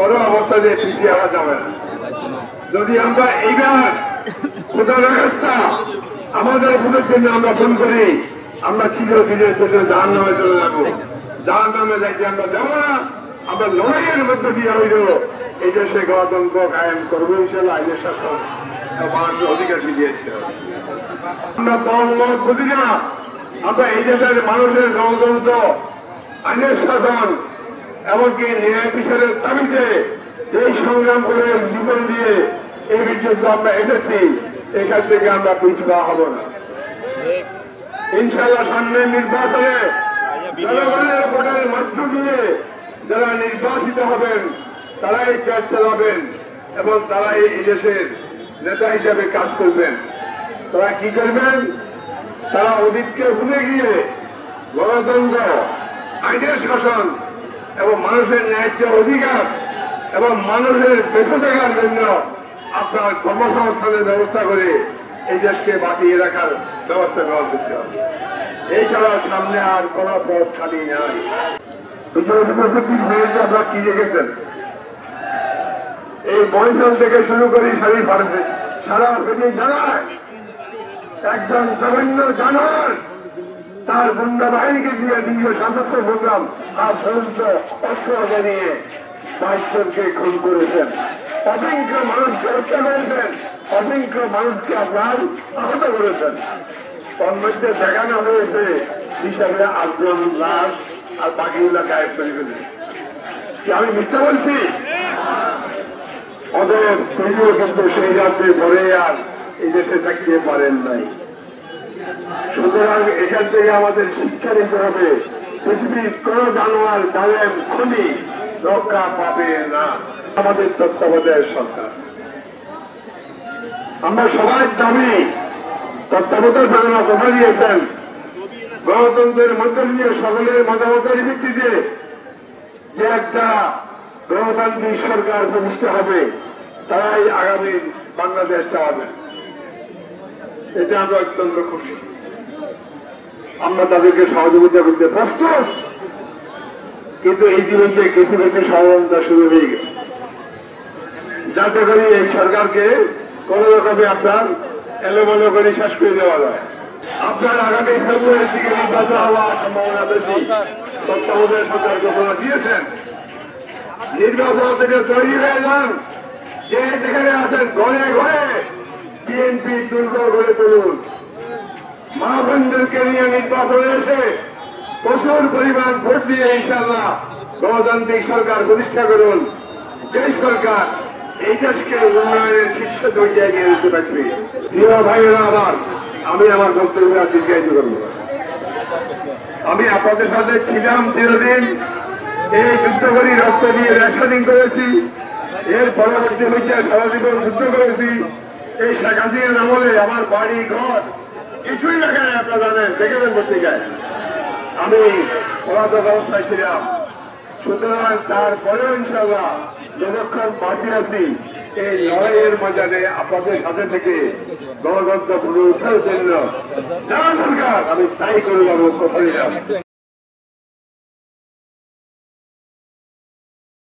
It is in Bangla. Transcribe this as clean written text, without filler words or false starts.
কোনো অবস্থাতে পিছিয়ে আসা যাবে না। যদি আমরা এইবার খোদা রাস্তা আমাদের ভোটের জন্য আমরা ফোন করি, আমরা চিরদিনের জন্য জাহান্নামে চলে যাবো। জাহান্নামে যাইতে আমরা যাবো না। আমরা লড়াইয়ের মধ্যে দিয়ে হইল এই দেশে গণতন্ত্র কায়েম করবো, ইনশাল্লাহ আইনের শাসন মানুষের অধিকার দিয়েছে। আমরা দল মত বুঝি না, আমরা এই দেশের মানুষের গণতন্ত্র, আইনের শাসন, এমনকি ন্যায় বিচারের দাবিতে এই সংগ্রাম করে জীবন দিয়ে এই পর্যন্ত আমরা এসেছি। এখান থেকে আমরা পিছপা হব না। ইনশাল্লাহ সামনের নির্বাচনে জনগণের ভোটের মধ্য দিয়ে যারা নির্বাচিত হবেন তারাই দেশ চালাবেন এবং তারাই এই দেশের নেতা হিসাবে কাজ করবেন। তারা কি করবেন? তারা অতীতকে ভুলে গিয়ে গণতন্ত্র, আইনের শাসন এবং মানুষের ন্যায্য অধিকার এবং মানুষের বেঁচে থাকার জন্য আপনার কর্মসংস্থানের ব্যবস্থা করে এই দেশকে বাঁচিয়ে রাখার ব্যবস্থা গ্রহণ করতে হবে। এছাড়া সামনে আর কোন পথ খালি নাই। আপনারা কি দেখেছেন? এই বৈঠক থেকে শুরু করি সারা পৃথিবী জানায় একজন জঘন্য জানোয়ার তার গুন্ডা বাহিনীকে দিয়ে দীর্ঘ সদস্য প্রোগ্রাম আর সমস্ত অস্ত্র নিয়ে 22 জনকে খুন করেছেন। অসংখ্য মানুষকে হত্যা করেছেন, অসংখ্য মানুষকে আপনার আহত করেছেন। তার মধ্যে দেখানো হয়েছে হিসাবে 8 জন লাশ আর বাকিগুলা গায়েব করে ফেলেছে। আমি মিথ্যা বলছি? অতএব তিনিও কিন্তু সেই রাত্রে পরে আর এই দেশে থাকতে পারেন নাই। সুতরাং এখান থেকে আমাদের শিক্ষা নিতে হবে, পৃথিবীর কোন জানোয়ার জালেম খুনি রক্ষা পাবে না আমাদের তত্ত্বাবধায়ক সরকার। আমরা সবাই দাবি তত্ত্বাবধায়ক সরকার কথা দিয়েছেন গণতন্ত্রের মধ্য দিয়ে সকলের মতামতের ভিত্তিতে যে একটা গণতান্ত্রিক সরকার প্রতিষ্ঠা হবে, তারাই আগামী বাংলাদেশ চালাবেন। এটা আমরা অত্যন্ত খুশি। আমরা তাদেরকে সহযোগিতা করতে প্রস্তুত, কিন্তু এই জীবনকে কিছু কিছু ষড়যন্ত্র শুরু হয়ে গেছে, যাতে করে এই সরকারকে কোন রকমে আপনার এলোমেলো করে শেষ করে দেওয়া যায়। আপনার আগামী ফেব্রুয়ারির দিকে নির্বাচন হওয়ার সম্ভাবনা বেশি। তত্ত্বাবধায়ক সরকার ঘোষণা দিয়েছেন, নির্বাচন থেকে তৈরি হয়ে যান। যে যেখানে আছেন ঘরে ঘরে বিএনপি দুর্গ গড়ে তুলুন। মা বোনদেরকে নিয়ে নির্বাচনে এসে প্রচুর পরিমাণ ভোট দিয়ে ইনশাল্লাহ গণতান্ত্রিক সরকার প্রতিষ্ঠা করুন। যে সরকার এই দেশকে উন্নয়নের শীর্ষ দরজায় নিয়ে যেতে পারবে। প্রিয় ভাইয়েরা, আবার আমি আমার বক্তব্য দীর্ঘায়িত করব। আমি আপনাদের সাথে ছিলাম চিরদিন। এই যুদ্ধ করি, রক্ত দিয়ে রেশনিং করেছি। এর পরবর্তী হইতে সারা জীবন যুদ্ধ করেছি। এই শেখ হাসিনার আমলে আমার বাড়ি ঘর কিছুই রাখে নাই, আপনারা জানেন, দেখেছেন পত্রিকায়। আমি পলাতক অবস্থায় ছিলাম। সুতরাং তারপরেও ইনশাল্লাহ যতক্ষণ বাঁচি আছি এই লড়াইয়ের ময়দানে আপনাদের সাথে থেকে গণতন্ত্র পুনরুদ্ধারের জন্য যা দরকার আমি তাই করে যাবো। কোথায় যাব।